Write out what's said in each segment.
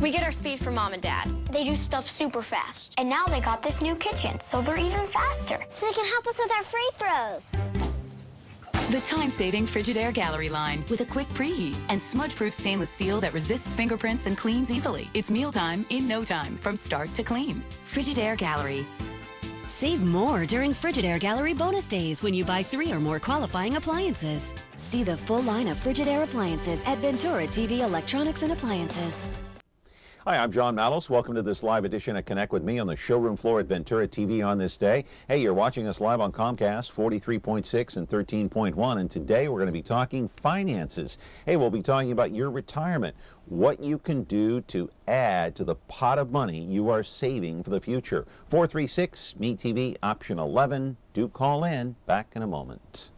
We get our speed from Mom and Dad. They do stuff super fast. And now they got this new kitchen, so they're even faster. So they can help us with our free throws. The time-saving Frigidaire Gallery line with a quick preheat and smudge-proof stainless steel that resists fingerprints and cleans easily. It's mealtime in no time, from start to clean. Frigidaire Gallery. Save more during Frigidaire Gallery bonus days when you buy 3 or more qualifying appliances. See the full line of Frigidaire appliances at Ventura TV Electronics and Appliances. Hi, I'm John Malos. Welcome to this live edition of Connect with me on the showroom floor at Ventura TV on this day. Hey, you're watching us live on Comcast 43.6 and 13.1, and today we're going to be talking finances. Hey, we'll be talking about your retirement, what you can do to add to the pot of money you are saving for the future. 436 MeTV option 11. Do call in. Back in a moment.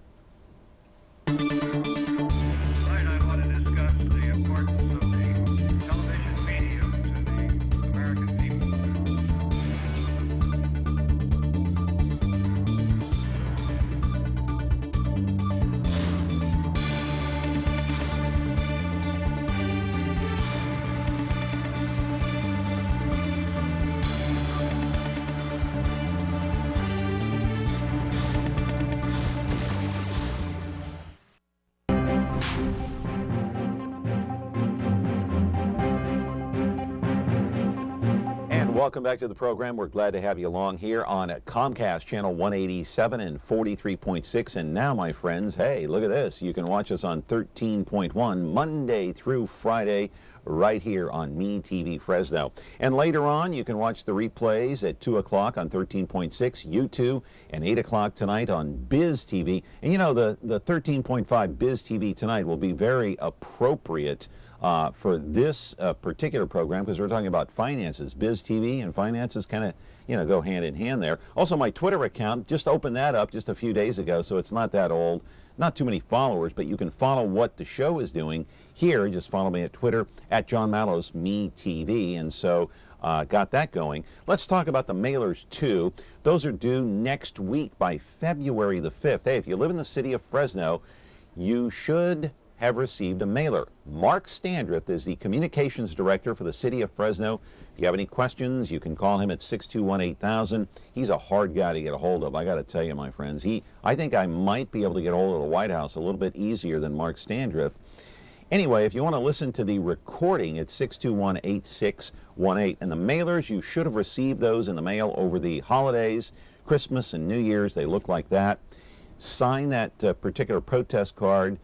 Welcome back to the program. We're glad to have you along here on Comcast channel 187 and 43.6. And now, my friends, hey, look at this. You can watch us on 13.1 Monday through Friday right here on MeTV Fresno. And later on, you can watch the replays at 2 o'clock on 13.6 YouTube and 8 o'clock tonight on Biz TV. And you know, the 13.5 Biz TV tonight will be very appropriate for this particular program, because we're talking about finances. Biz TV and finances kind of, you know, go hand in hand there. Also, my Twitter account, just opened that up just a few days ago, so it's not that old. Not too many followers, but you can follow what the show is doing here. Just follow me at Twitter, at John Malos, MeTV, and so got that going. Let's talk about the mailers, too. Those are due next week by February the 5th. Hey, if you live in the city of Fresno, you should have received a mailer. Mark Standrift is the communications director for the city of Fresno. If you have any questions, you can call him at 621-8000. He's a hard guy to get a hold of, I got to tell you, my friends. I think I might be able to get a hold of the White House a little bit easier than Mark Standrift. Anyway, if you want to listen to the recording, it's 621-8618. And the mailers, you should have received those in the mail over the holidays, Christmas and New Year's. They look like that. Sign that particular protest card.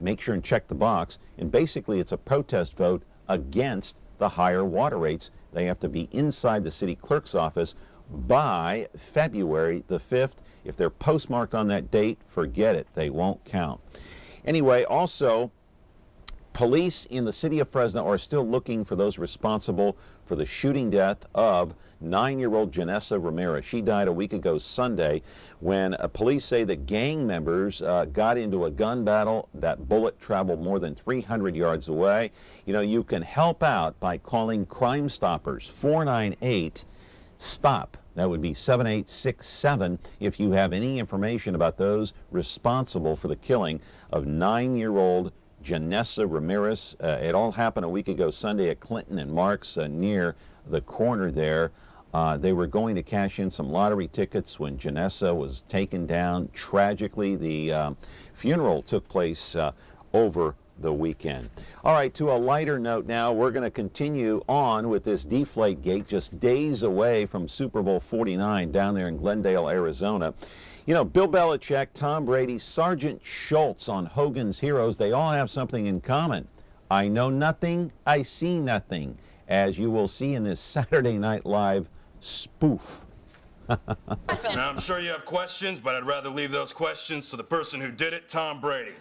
Make sure and check the box, and basically it's a protest vote against the higher water rates. They have to be inside the city clerk's office by February the 5th. If they're postmarked on that date, forget it. They won't count. Anyway, also, police in the city of Fresno are still looking for those responsible for the shooting death of 9-year-old Janessa Ramirez. She died a week ago Sunday when police say that gang members got into a gun battle. That bullet traveled more than 300 yards away. You know, you can help out by calling Crime Stoppers, 498-STOP. That would be 7867 if you have any information about those responsible for the killing of 9-year-old Janessa Ramirez. It all happened a week ago Sunday at Clinton and Marks near the corner there. They were going to cash in some lottery tickets when Janessa was taken down. Tragically, the funeral took place over the weekend. All right, to a lighter note now, we're going to continue on with this Deflate Gate, just days away from Super Bowl 49 down there in Glendale, Arizona. You know, Bill Belichick, Tom Brady, Sergeant Schultz on Hogan's Heroes, they all have something in common. I know nothing, I see nothing, as you will see in this Saturday Night Live spoof. Now, I'm sure you have questions, but I'd rather leave those questions to the person who did it, Tom Brady.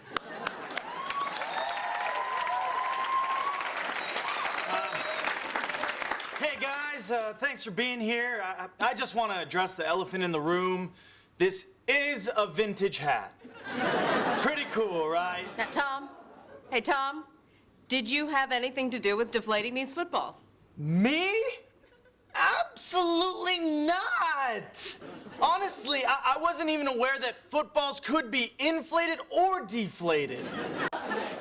Hey, guys, thanks for being here. I just want to address the elephant in the room. This is a vintage hat. Pretty cool, right? Now, Tom, hey, Tom, did you have anything to do with deflating these footballs? Me? Absolutely not! Honestly, I wasn't even aware that footballs could be inflated or deflated.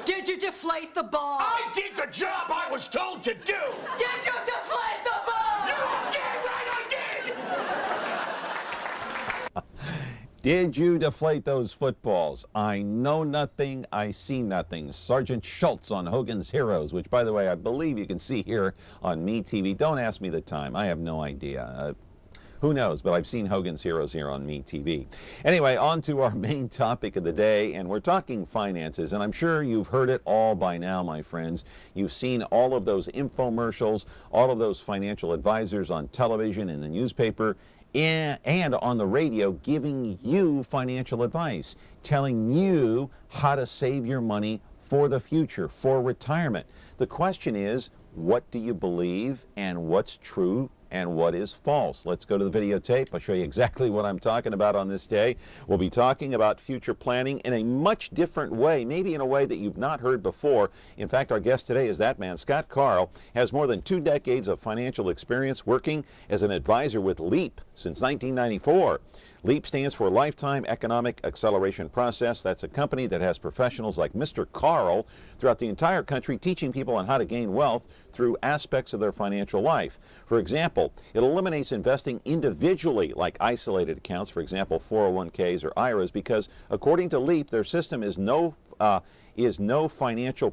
Did you deflate the ball? I did the job I was told to do! Did you deflate the ball? You did right, I did! Did you deflate those footballs? I know nothing, I see nothing. Sergeant Schultz on Hogan's Heroes, which, by the way, I believe you can see here on MeTV. Don't ask me the time. I have no idea. Who knows, but I've seen Hogan's Heroes here on MeTV. Anyway, on to our main topic of the day, and we're talking finances, and I'm sure you've heard it all by now, my friends. You've seen all of those infomercials, all of those financial advisors on television, in the newspaper, and on the radio giving you financial advice, telling you how to save your money for the future, for retirement. The question is, what do you believe and what's true and what is false? Let's go to the videotape. I'll show you exactly what I'm talking about on this day. We'll be talking about future planning in a much different way, maybe in a way that you've not heard before. In fact, our guest today is that man. Scott Karl has more than 2 decades of financial experience working as an advisor with LEAP since 1994. LEAP stands for Lifetime Economic Acceleration Process. That's a company that has professionals like Mr. Karl throughout the entire country teaching people on how to gain wealth through aspects of their financial life. For example, it eliminates investing individually, like isolated accounts, for example, 401ks or IRAs, because according to LEAP, their system is there is no financial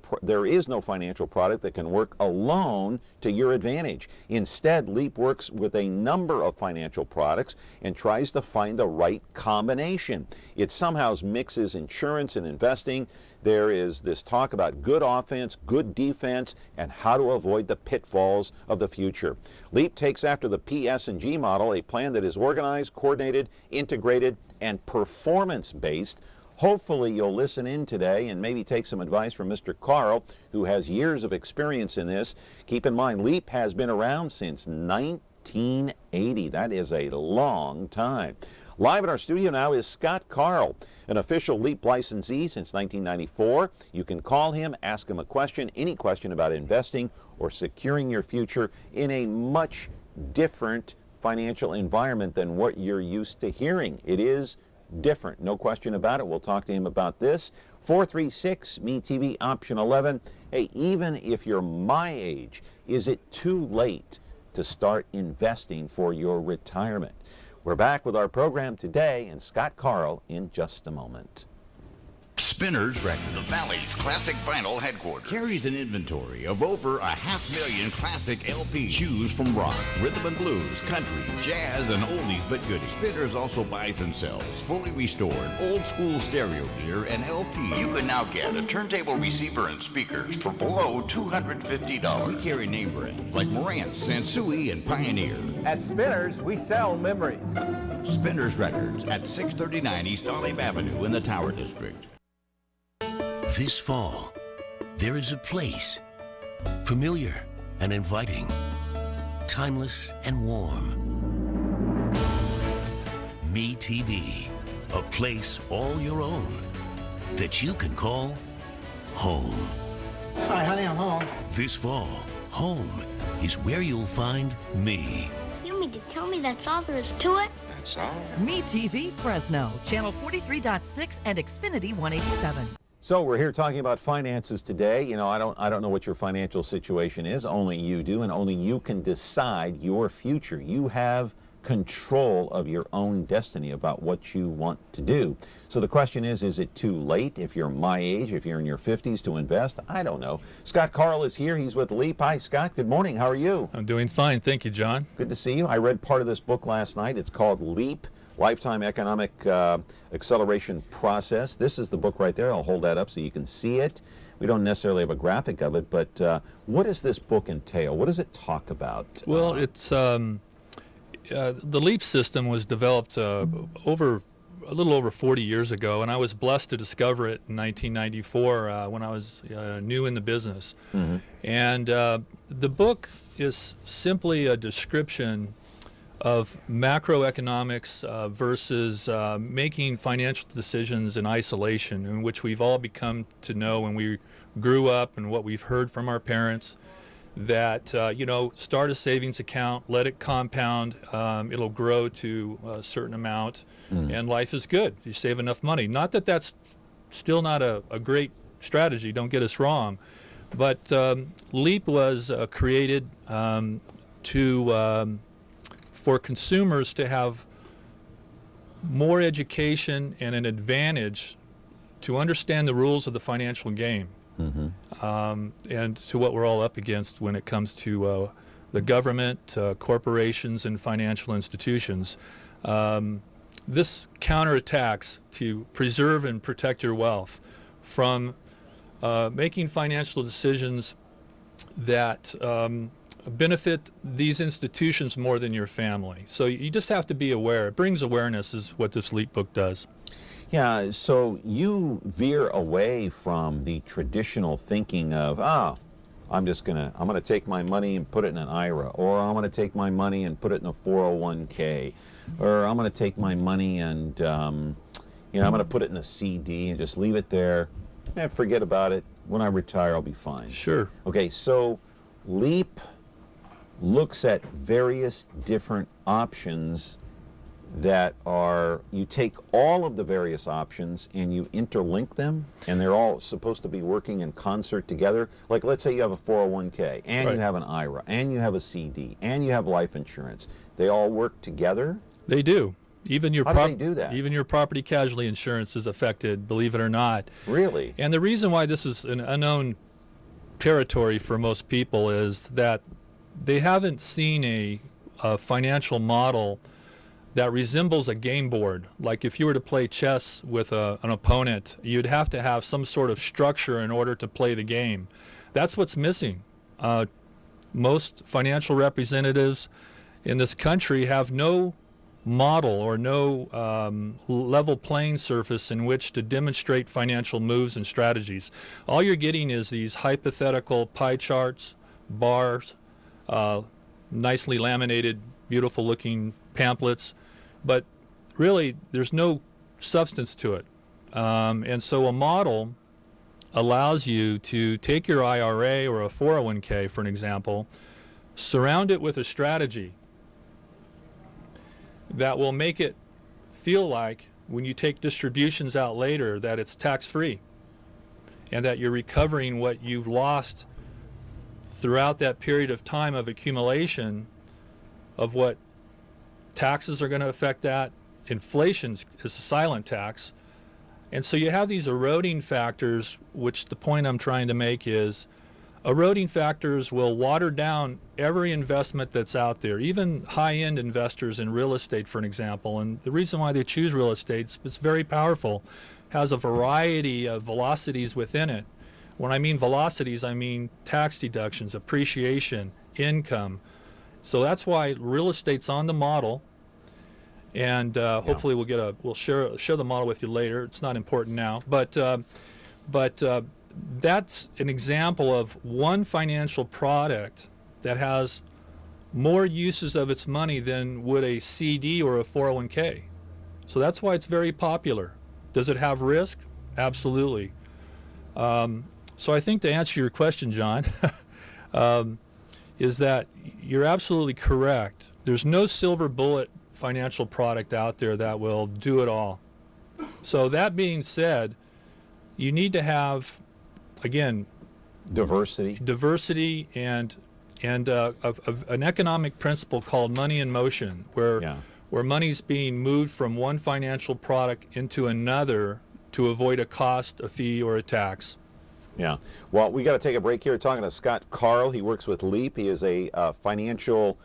product that can work alone to your advantage. Instead, LEAP works with a number of financial products and tries to find the right combination. It somehow mixes insurance and investing. There is this talk about good offense, good defense, and how to avoid the pitfalls of the future. LEAP takes after the PS&G model, a plan that is organized, coordinated, integrated, and performance-based. Hopefully you'll listen in today and maybe take some advice from Mr. Karl, who has years of experience in this. Keep in mind, LEAP has been around since 1980. That is a long time. Live in our studio now is Scott Karl, an official LEAP licensee since 1994. You can call him, ask him a question, any question about investing or securing your future in a much different financial environment than what you're used to hearing. It is different, no question about it. We'll talk to him about this. 436 MeTV option 11. Hey, even if you're my age, is it too late to start investing for your retirement? We're back with our program today, and Scott Karl in just a moment. Spinners Records, the Valley's classic vinyl headquarters, carries an inventory of over 500,000 classic LPs. Choose from rock, rhythm and blues, country, jazz, and oldies but goodies. Spinners also buys and sells fully restored, old school stereo gear and LP. You can now get a turntable receiver and speakers for below $250. We carry name brands like Marantz, Sansui, and Pioneer. At Spinners, we sell memories. Spinners Records at 639 East Olive Avenue in the Tower District. This fall, there is a place, familiar and inviting, timeless and warm. MeTV, a place all your own that you can call home. Hi, honey, I'm home. This fall, home is where you'll find me. You mean to tell me that's all there is to it? That's all. MeTV Fresno, channel 43.6 and Xfinity 187. So we're here talking about finances today. You know, I don't know what your financial situation is. Only you do, and only you can decide your future. You have control of your own destiny about what you want to do. So the question is it too late if you're my age, if you're in your 50s to invest? I don't know. Scott Karl is here. He's with LEAP. Hi, Scott. Good morning. How are you? I'm doing fine. Thank you, John. Good to see you. I read part of this book last night. It's called LEAP, Lifetime Economic Acceleration Process. This is the book right there. I'll hold that up so you can see it. We don't necessarily have a graphic of it, but what does this book entail? What does it talk about? Well, it's the LEAP system was developed a little over 40 years ago, and I was blessed to discover it in 1994 when I was new in the business. Mm-hmm. And the book is simply a description of macroeconomics versus making financial decisions in isolation, in which we've all become to know when we grew up and what we've heard from our parents, that start a savings account, let it compound, it'll grow to a certain amount, and life is good. You save enough money. Not that that's still not a great strategy, don't get us wrong. But LEAP was created for consumers to have more education and an advantage to understand the rules of the financial game, and to what we're all up against when it comes to the government, corporations, and financial institutions. This counterattacks to preserve and protect your wealth from making financial decisions that benefit these institutions more than your family. So you just have to be aware. It brings awareness, is what this LEAP book does. Yeah, so you veer away from the traditional thinking of, I'm gonna take my money and put it in an IRA, or I'm gonna take my money and put it in a 401k, or I'm gonna take my money and I'm gonna put it in a CD and just leave it there and forget about it. When I retire, I'll be fine. Sure. Okay, so LEAP looks at various different options that are, you take all of the various options and you interlink them, and they're all supposed to be working in concert together. Like, let's say you have a 401k, and you have an IRA, and you have a CD, and you have life insurance. They all work together? They do. Even your How do they do that? Even your property casualty insurance is affected, believe it or not. Really? And the reason why this is an unknown territory for most people is that they haven't seen a financial model that resembles a game board. Like if you were to play chess with an opponent, you'd have to have some sort of structure in order to play the game. That's what's missing. Most financial representatives in this country have no model or no level playing surface in which to demonstrate financial moves and strategies. All you're getting is these hypothetical pie charts, bars, nicely laminated, beautiful looking pamphlets, but really there's no substance to it. And so a model allows you to take your IRA or a 401k, for an example, surround it with a strategy that will make it feel like when you take distributions out later that it's tax-free and that you're recovering what you've lost throughout that period of time of accumulation of what taxes are going to affect that. Inflation is a silent tax. And so you have these eroding factors, which the point I'm trying to make is eroding factors will water down every investment that's out there, even high-end investors in real estate, for an example. And the reason why they choose real estate, it's very powerful, has a variety of velocities within it. When I mean velocities, I mean tax deductions, appreciation, income. So that's why real estate's on the model. And hopefully we'll share the model with you later. It's not important now, but that's an example of one financial product that has more uses of its money than would a CD or a 401k. So that's why it's very popular. Does it have risk? Absolutely. So I think to answer your question, John, is that you're absolutely correct. There's no silver bullet financial product out there that will do it all. So that being said, you need to have, again, diversity and an economic principle called money in motion, where money's being moved from one financial product into another to avoid a cost, a fee, or a tax. Yeah. Well, we got to take a break here. Talking to Scott Karl. He works with LEAP. He is a financial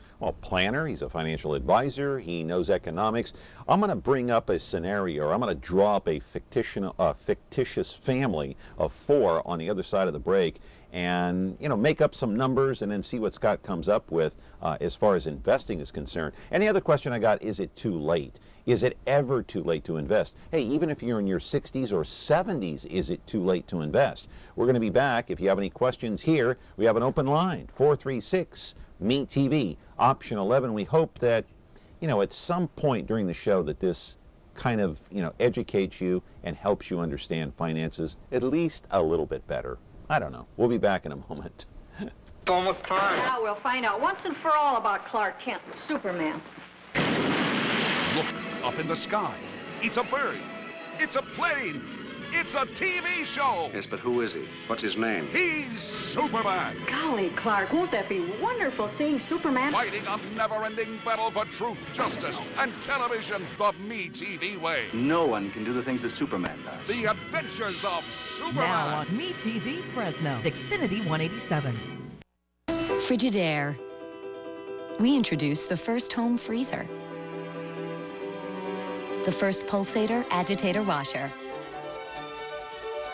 planner. He's a financial advisor. He knows economics. I'm going to bring up a scenario, or I'm going to draw up a fictitious family of 4 on the other side of the break, and make up some numbers and then see what Scott comes up with as far as investing is concerned. And the other question I got, is it too late? Is it ever too late to invest? Hey, even if you're in your 60s or 70s, is it too late to invest? We're going to be back. If you have any questions here, we have an open line, 436-MEET-TV, option 11. We hope that, at some point during the show that this kind of, educates you and helps you understand finances at least a little bit better. I don't know. We'll be back in a moment. It's almost time. Now we'll find out once and for all about Clark Kent and Superman. Look up in the sky. It's a bird. It's a plane. It's a TV show. Yes, but who is he? What's his name? He's Superman. Golly, Clark, won't that be wonderful seeing Superman? Fighting a never-ending battle for truth, justice, and television the MeTV way. No one can do the things that Superman does. The Adventures of Superman. Now on MeTV Fresno, Xfinity 187. Frigidaire. We introduced the first home freezer, the first pulsator agitator washer,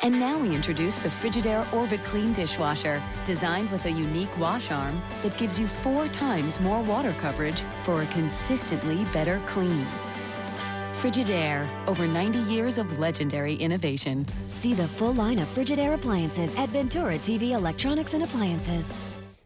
and now we introduce the Frigidaire Orbit Clean dishwasher, designed with a unique wash arm that gives you 4 times more water coverage for a consistently better clean. Frigidaire, over 90 years of legendary innovation. See the full line of Frigidaire appliances at Ventura TV Electronics and Appliances.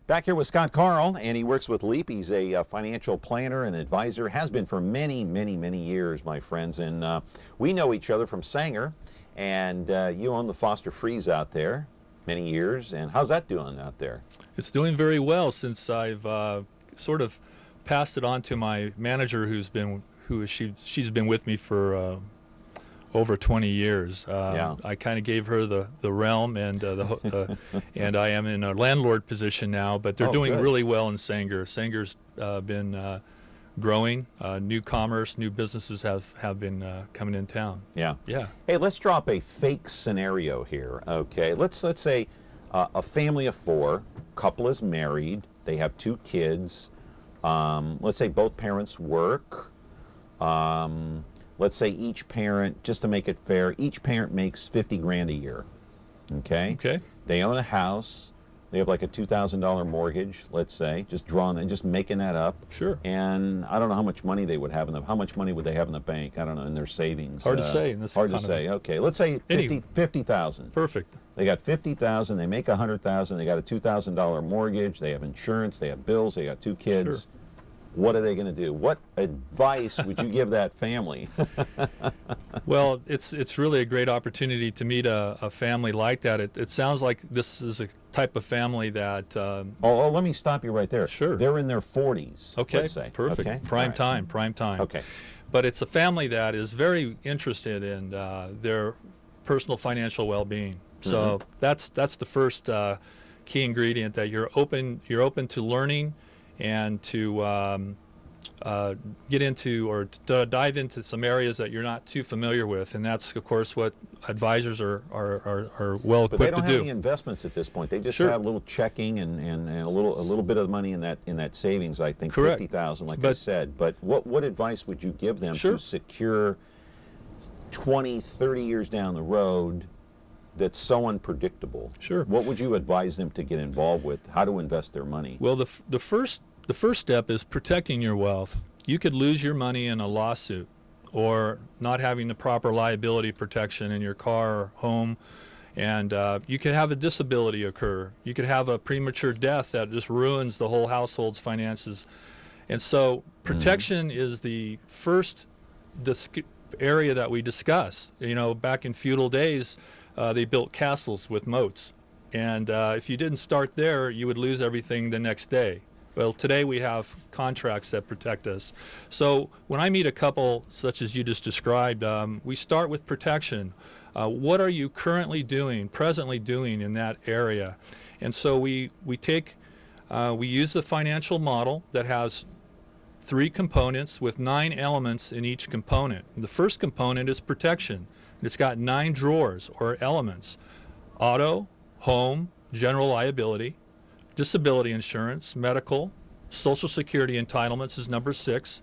Back here with Scott Karl, and he works with Leap. He's a financial planner and advisor, has been for many, many, many years, my friends. And we know each other from Sanger, and you own the Foster Freeze out there many years. And how's that doing out there? It's doing very well since I've sort of passed it on to my manager, she's been with me for over 20 years. Yeah. I kind of gave her the realm, and and I am in a landlord position now. But they're doing good. really well in Sanger. Sanger's been growing. New commerce, new businesses have been coming in town. Yeah. Yeah. Hey, let's drop a fake scenario here. Okay. Let's say a family of 4, couple is married, they have 2 kids. Let's say both parents work. Let's say each parent, just to make it fair, each parent makes 50 grand a year. Okay? Okay. They own a house. They have like a $2,000 mortgage, let's say, just drawn and just making that up. Sure. And I don't know how much money they would have how much money would they have in the bank? I don't know, in their savings. Hard to say in this Hard to economy. say. Okay. Let's say 50,000. Perfect. They got 50,000, they make 100,000, they got a $2,000 mortgage, they have insurance, they have bills, they got 2 kids. Sure. What are they going to do? What advice would you give that family? Well, it's really a great opportunity to meet a family like that. It sounds like this is a type of family that... let me stop you right there. Sure. They're in their 40s, okay, let's say. perfect. Okay? Prime time. Okay. But it's a family that is very interested in their personal financial well-being. So that's the first key ingredient, that you're open to learning and to get into or to dive into some areas that you're not too familiar with, and that's of course what advisors are well equipped to do. But they don't have any investments at this point. They just Sure. have a little checking and a little bit of money in that savings. I think Correct. 50,000, like I said. But what advice would you give them Sure. to secure 20, 30 years down the road? That's so unpredictable. Sure. What would you advise them to get involved with? How to invest their money? Well, the first step is protecting your wealth. You could lose your money in a lawsuit, or not having the proper liability protection in your car or home, and you could have a disability occur. You could have a premature death that just ruins the whole household's finances. And so protection is the first area that we discuss. You know, back in feudal days, they built castles with moats, and if you didn't start there, you would lose everything the next day. Well, today we have contracts that protect us. So when I meet a couple such as you just described, we start with protection. What are you presently doing in that area? And so we use the financial model that has 3 components with 9 elements in each component. The first component is protection. It's got 9 drawers or elements: auto, home, general liability, disability insurance, medical, Social Security entitlements is number 6,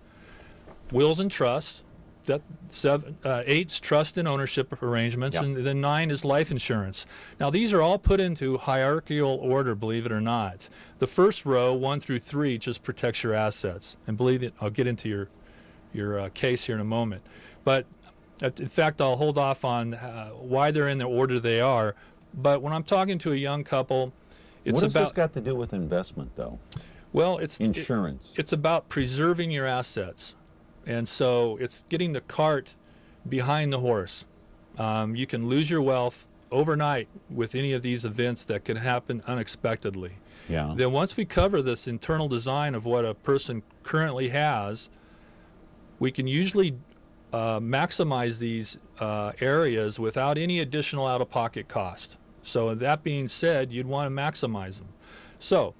wills and trusts, 8's trust and ownership arrangements, and then 9 is life insurance. Now these are all put into hierarchical order, believe it or not. The first row, 1 through 3, just protects your assets. And believe it, I'll get into your case here in a moment. But in fact, I'll hold off on why they're in the order they are. But when I'm talking to a young couple, what has this got to do with investment, though? Well, it's insurance. It's about preserving your assets, and so it's getting the cart behind the horse. You can lose your wealth overnight with any of these events that can happen unexpectedly. Yeah. Then once we cover this internal design of what a person currently has, we can usually maximize these areas without any additional out-of-pocket cost. So that being said, you'd want to maximize them. So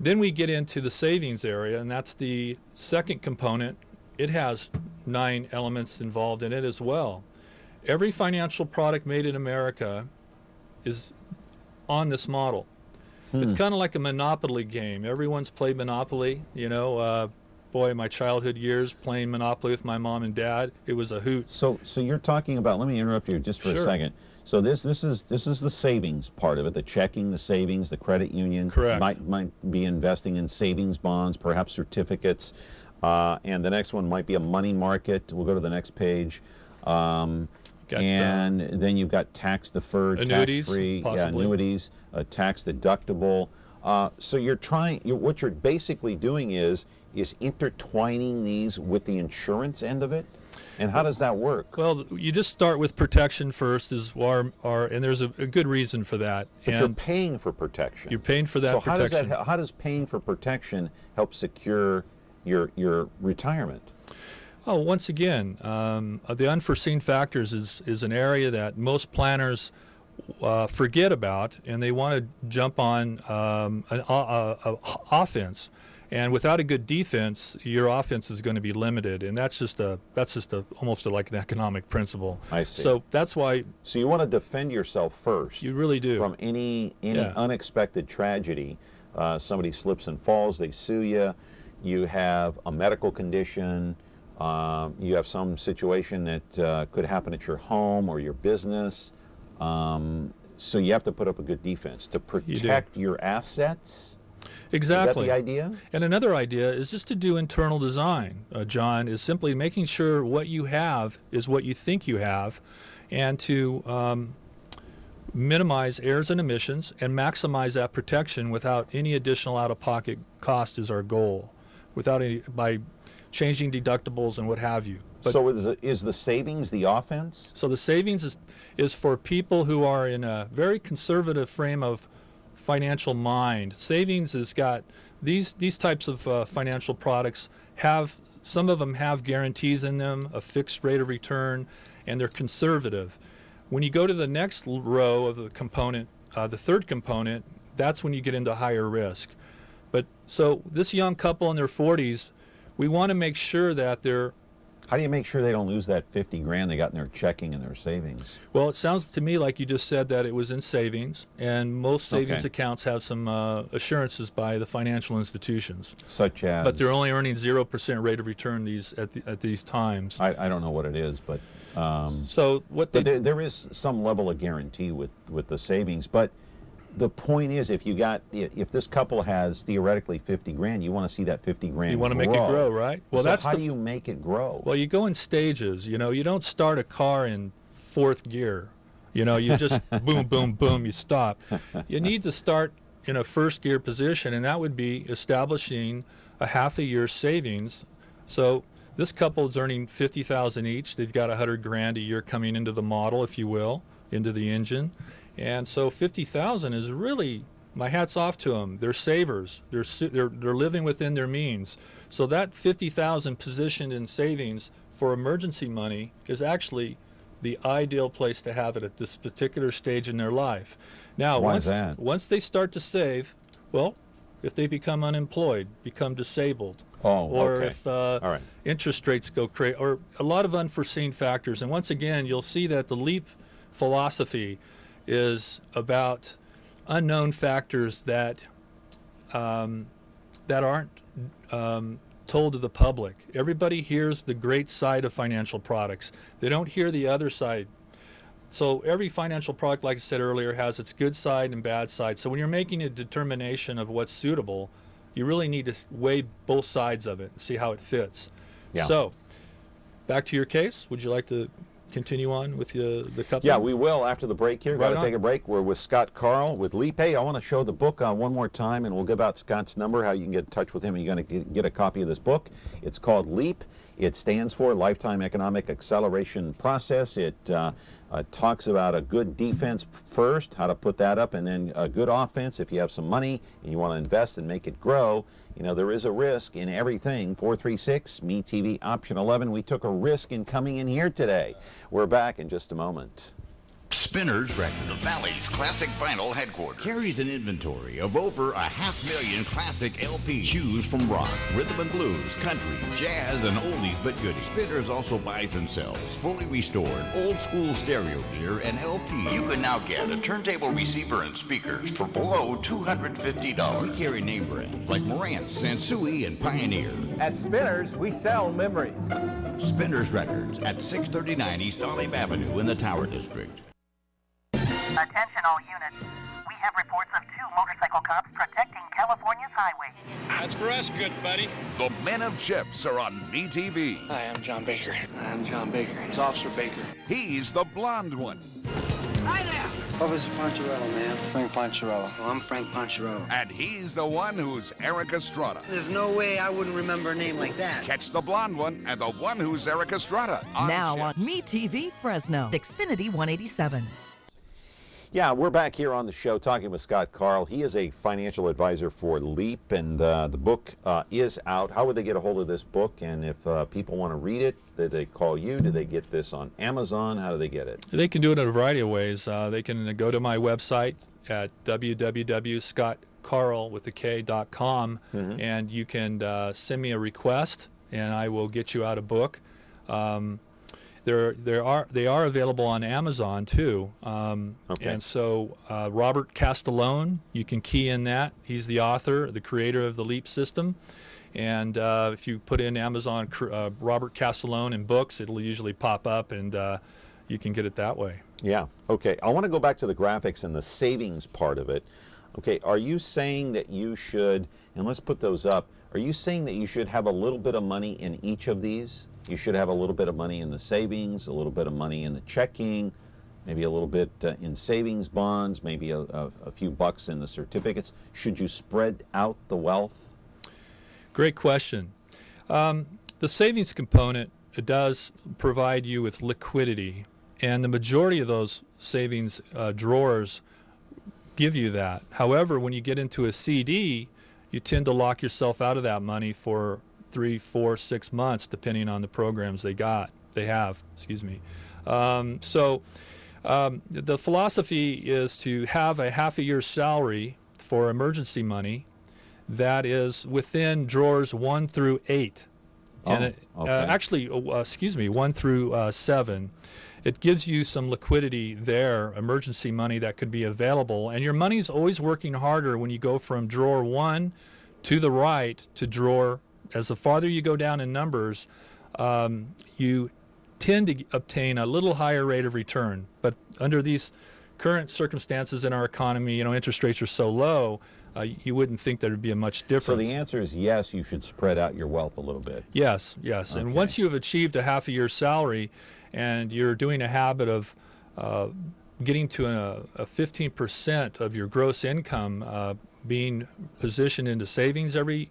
then we get into the savings area, and that's the second component. It has 9 elements involved in it as well. Every financial product made in America is on this model. It's kind of like a Monopoly game. Everyone's played Monopoly, you know. Boy, my childhood years playing Monopoly with my mom and dad, it was a hoot. So you're talking about, let me interrupt you just for a second. So this is the savings part of it, the checking, the savings, the credit union. Correct. Might be investing in savings bonds, perhaps certificates, and the next one might be a money market. We'll go to the next page. And then you've got tax deferred, annuities, tax free, possibly. annuities, tax deductible. So what you're basically doing is intertwining these with the insurance end of it. And how does that work? Well, you just start with protection first, and there's a good reason for that. But you're paying for protection. You're paying for that protection. So how does paying for protection help secure your retirement? Oh, once again, the unforeseen factors is an area that most planners forget about, and they want to jump on an offense. And without a good defense, your offense is going to be limited, and that's just almost like an economic principle. I see. So that's why. So you want to defend yourself first. You really do. From any unexpected tragedy. Somebody slips and falls, they sue you. You have a medical condition. You have some situation that could happen at your home or your business. So you have to put up a good defense to protect your assets. Exactly. Is that the idea? And another idea is just to do internal design, John, is simply making sure what you have is what you think you have, and to minimize errors and omissions and maximize that protection without any additional out-of-pocket cost is our goal, by changing deductibles and what have you. But, so is the savings the offense? So the savings is for people who are in a very conservative frame of financial mind. Savings has got these types of financial products some of them have guarantees in them, a fixed rate of return, and they're conservative. When you go to the next row of the component, the third component, that's when you get into higher risk. But so this young couple in their 40s, we want to make sure that they're. How do you make sure they don't lose that 50 grand they got in their checking and their savings? Well, it sounds to me like you just said that it was in savings, and most savings accounts have some assurances by the financial institutions. Such as? But they're only earning 0% rate of return at these times. I don't know what it is, but so what there is some level of guarantee with the savings, but the point is, if this couple has theoretically 50 grand, you want to see that 50 grand. You want to make it grow, right? Well, so how do you make it grow? Well, you go in stages. You know, you don't start a car in 4th gear. You know, you just boom, boom, boom, you stop. You need to start in a 1st gear position, and that would be establishing a half a year's savings. So this couple is earning $50,000 each. They've got 100 grand a year coming into the model, if you will, into the engine. And so 50,000 is really, my hat's off to them. They're savers. They're living within their means. So that 50,000 positioned in savings for emergency money is actually the ideal place to have it at this particular stage in their life. Now, once they start to save, well, if they become unemployed, become disabled, or if interest rates go crazy, or a lot of unforeseen factors. And once again, you'll see that the LEAP philosophy is about unknown factors that aren't told to the public. Everybody hears the great side of financial products. They don't hear the other side. So every financial product, like I said earlier, has its good side and bad side. So when you're making a determination of what's suitable, you really need to weigh both sides of it and see how it fits. Yeah. So back to your case. Would you like to continue on with the couple? Yeah, we will after the break here. Got to take a break. We're with Scott Karl with Leap. Hey, I want to show the book one more time, and we'll give out Scott's number, how you can get in touch with him. You're going to get a copy of this book. It's called Leap. it stands for Lifetime Economic Acceleration Process. It talks about a good defense first, how to put that up, and then a good offense. If you have some money and you want to invest and make it grow, you know, there is a risk in everything. 436, MeTV, option 11. We took a risk in coming in here today. We're back in just a moment. Spinners Record, the Valley's classic vinyl headquarters, carries an inventory of over 500,000 classic LPs. Choose from rock, rhythm and blues, country, jazz, and oldies but goodies. Spinners also buys and sells fully restored old school stereo gear and LP. You can now get a turntable receiver and speakers for below $250. We carry name brands like Marantz, Sansui, and Pioneer. At Spinners, we sell memories. Spinners Records at 639 East Olive Avenue in the Tower District. Attention all units. We have reports of 2 motorcycle cops protecting California's highways. That's for us, good buddy. The Men of Chips are on MeTV. Hi, I'm John Baker. I'm John Baker. He's Officer Baker. He's the blonde one. Hi there! Officer Poncherello, man. Frank Poncherello. Oh, I'm Frank Poncherello. And he's the one who's Eric Estrada. There's no way I wouldn't remember a name like that. Catch the blonde one and the one who's Eric Estrada on Now Chips. on MeTV Fresno, Xfinity 187. Yeah, we're back here on the show talking with Scott Karl. He is a financial advisor for Leap, and the book is out. How would they get a hold of this book? And if people want to read it, do they call you? Do they get this on Amazon? How do they get it? They can do it in a variety of ways. They can go to my website at www.scottkarl.com, and you can send me a request, and I will get you out a book. They are available on Amazon too, and so Robert Castellone, you can key in that. He's the author, the creator of the Leap system, and if you put in Amazon Robert Castellone and books, it'll usually pop up, and you can get it that way. Yeah. Okay. I want to go back to the graphics and the savings part of it. Okay. Are you saying that you should, and let's put those up, are you saying that you should have a little bit of money in each of these? You should have a little bit of money in the savings, a little bit of money in the checking, maybe a little bit in savings bonds, maybe a few bucks in the certificates. Should you spread out the wealth? Great question. The savings component, it does provide you with liquidity, and the majority of those savings drawers give you that. However, when you get into a CD, you tend to lock yourself out of that money for 3, 4, 6 months, depending on the programs they have. The philosophy is to have a half a year's salary for emergency money that is within drawers 1 through 8. And actually, 1 through 7. It gives you some liquidity there, emergency money that could be available. And your money's always working harder when you go from drawer 1 to the right to drawer. As the farther you go down in numbers, you tend to obtain a little higher rate of return. But under these current circumstances in our economy, you know, interest rates are so low, you wouldn't think there would be a much difference. So the answer is yes, you should spread out your wealth a little bit. Yes. Okay. And once you have achieved a half a year's salary and you're doing a habit of getting to a 15% of your gross income being positioned into savings every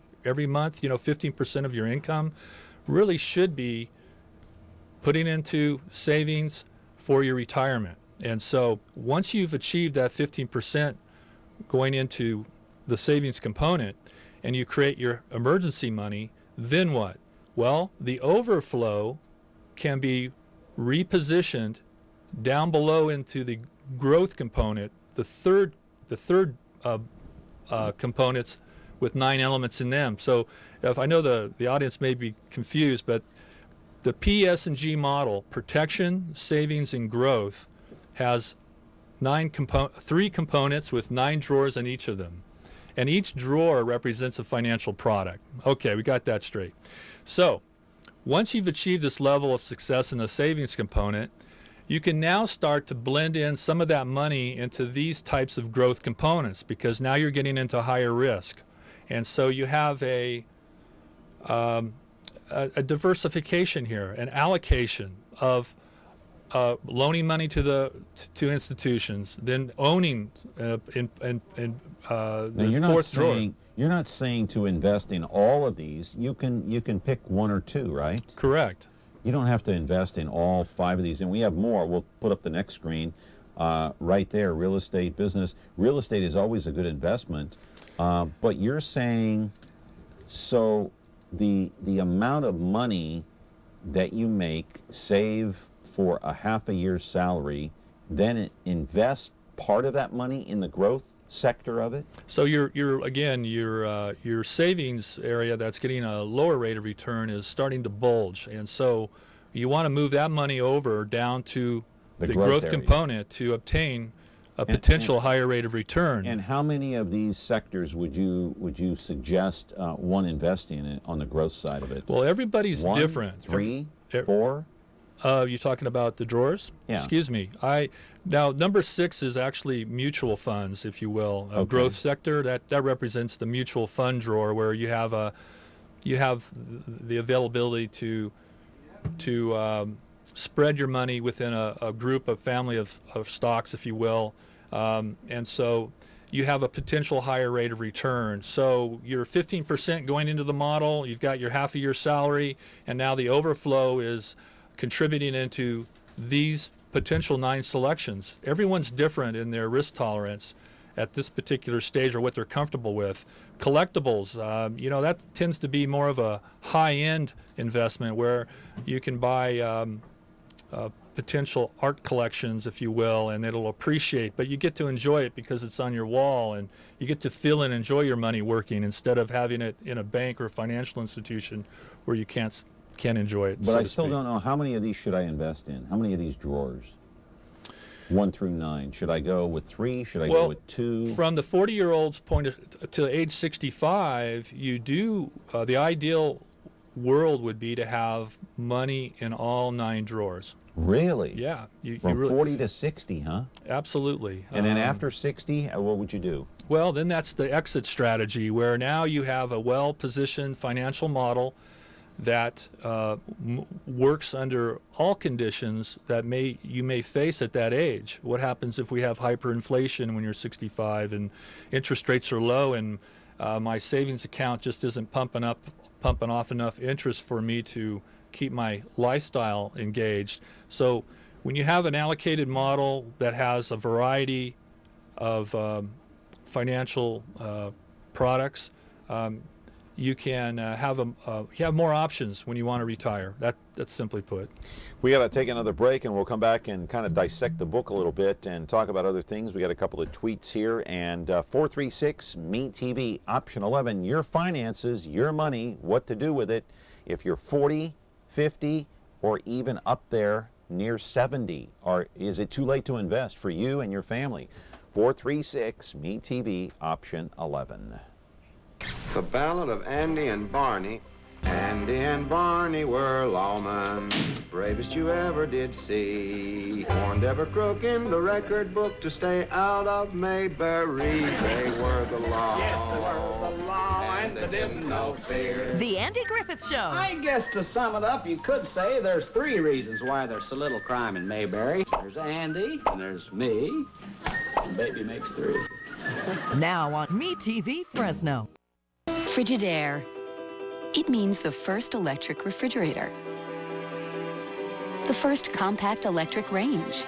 month, you know, 15% of your income really should be putting into savings for your retirement. And so once you've achieved that 15% going into the savings component and you create your emergency money, then what? Well, the overflow can be repositioned down below into the growth component, the third components with 9 elements in them. So if I know the audience may be confused, but the PS&G model, protection, savings, and growth, has 3 components with 9 drawers in each of them. And each drawer represents a financial product. Okay, we got that straight. So once you've achieved this level of success in the savings component, you can now start to blend in some of that money into these types of growth components, because now you're getting into higher risk. And so you have a diversification here, an allocation of loaning money to institutions, then owning in the fourth drawer. You're not saying to invest in all of these. You can pick one or two, right? Correct. You don't have to invest in all 5 of these. And we have more. We'll put up the next screen right there, real estate, business. Real estate is always a good investment. But you're saying, so the amount of money that you make, save for a half a year's salary, then invest part of that money in the growth sector of it? So your savings area that's getting a lower rate of return is starting to bulge, and so you want to move that money over down to the growth component to obtain a potential higher rate of return. And how many of these sectors would you suggest one investing in on the growth side of it? Well, everybody's 1, different. 3, 4? You talking about the drawers? Yeah. Excuse me. Now number 6 is actually mutual funds, if you will. A growth sector that represents the mutual fund drawer, where you have the availability to spread your money within a group of family of stocks, if you will, and so you have a potential higher rate of return. So you're 15% going into the model. You've got your half a year salary, and now the overflow is contributing into these potential 9 selections. Everyone's different in their risk tolerance at this particular stage, or what they're comfortable with. Collectibles, that tends to be more of a high-end investment, where you can buy potential art collections, if you will, and it'll appreciate, but you get to enjoy it because it's on your wall, and you get to feel and enjoy your money working, instead of having it in a bank or financial institution where you can't enjoy it. But I still don't know, how many of these should I invest in? How many of these drawers? 1 through 9. Should I go with 3? Should I go with 2? From the 40-year-old's point to age 65, you do the ideal world would be to have money in all 9 drawers. Really? Yeah. From 40 to 60, huh? Absolutely. And then after 60, what would you do? Well, then that's the exit strategy, where now you have a well-positioned financial model that works under all conditions that you may face at that age. What happens if we have hyperinflation when you're 65 and interest rates are low, and my savings account just isn't pumping off enough interest for me to keep my lifestyle engaged? So when you have an allocated model that has a variety of financial products, you can have more options when you want to retire. That's simply put. We got to take another break, and we'll come back and kind of dissect the book a little bit and talk about other things. We got a couple of tweets here, and 436-ME-TV, option 11, your finances, your money, what to do with it if you're 40, 50, or even up there near 70. Or is it too late to invest for you and your family? 436-ME-TV, option 11. The Ballad of Andy and Barney. Andy and Barney were lawmen, bravest you ever did see. Warned every crook in the record book to stay out of Mayberry. They were the law. Yes, they were the law, and they didn't know fear. The Andy Griffith Show. I guess to sum it up, you could say there's 3 reasons why there's so little crime in Mayberry. There's Andy, and there's me. And baby makes 3. Now on MeTV Fresno. Frigidaire. It means the first electric refrigerator. The first compact electric range.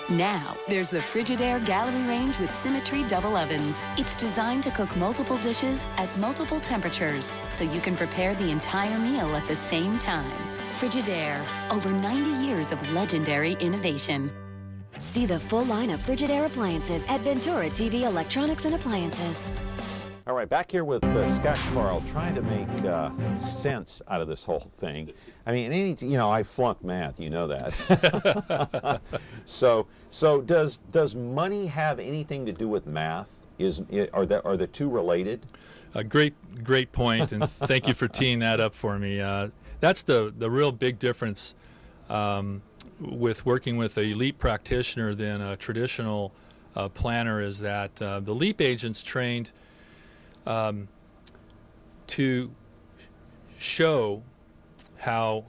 Now, there's the Frigidaire Gallery Range with Symmetry double ovens. It's designed to cook multiple dishes at multiple temperatures, so you can prepare the entire meal at the same time. Frigidaire, over 90 years of legendary innovation. See the full line of Frigidaire appliances at Ventura TV Electronics and Appliances. All right, back here with Scott Karl, trying to make sense out of this whole thing. I mean, I flunked math, you know that. So does money have anything to do with math? Are the two related? A great point, and thank you for teeing that up for me. That's the real big difference with working with a LEAP practitioner than a traditional planner, is that the LEAP agent's trained to show how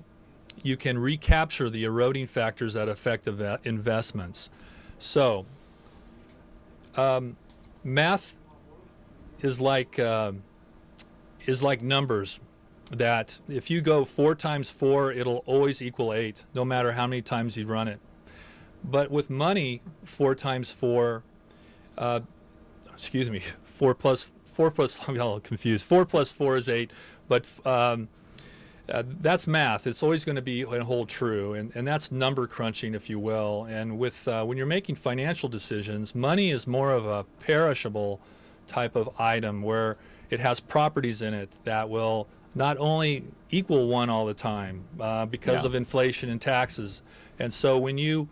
you can recapture the eroding factors that affect investments. So math is like numbers. That if you go 4 times 4, it'll always equal 8, no matter how many times you run it. But with money, 4 times 4, 4 plus 4 I'm all confused. 4 plus 4 is 8, but that's math. It's always going to be and hold true, and that's number crunching, if you will. And with when you're making financial decisions, money is more of a perishable type of item where it has properties in it that will not only equal 1 all the time because of inflation and taxes. And so when you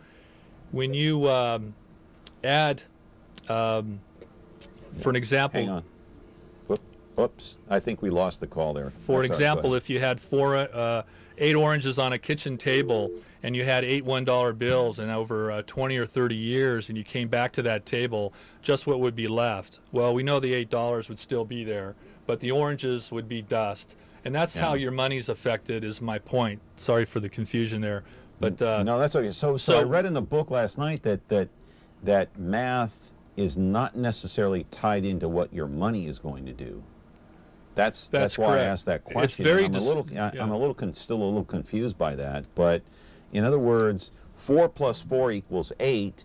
add, for an example, hang on. Whoops, I think we lost the call there. For example, if you had 8 oranges on a kitchen table and you had 8 $1 bills, and over 20 or 30 years, and you came back to that table, just what would be left? Well, we know the $8 would still be there, but the oranges would be dust. And that's how your money's affected, is my point. Sorry for the confusion there. But no, that's okay. So I read in the book last night that math is not necessarily tied into what your money is going to do. That's why correct. I asked that question. It's very I'm still a little confused by that. But in other words, 4 plus 4 equals 8.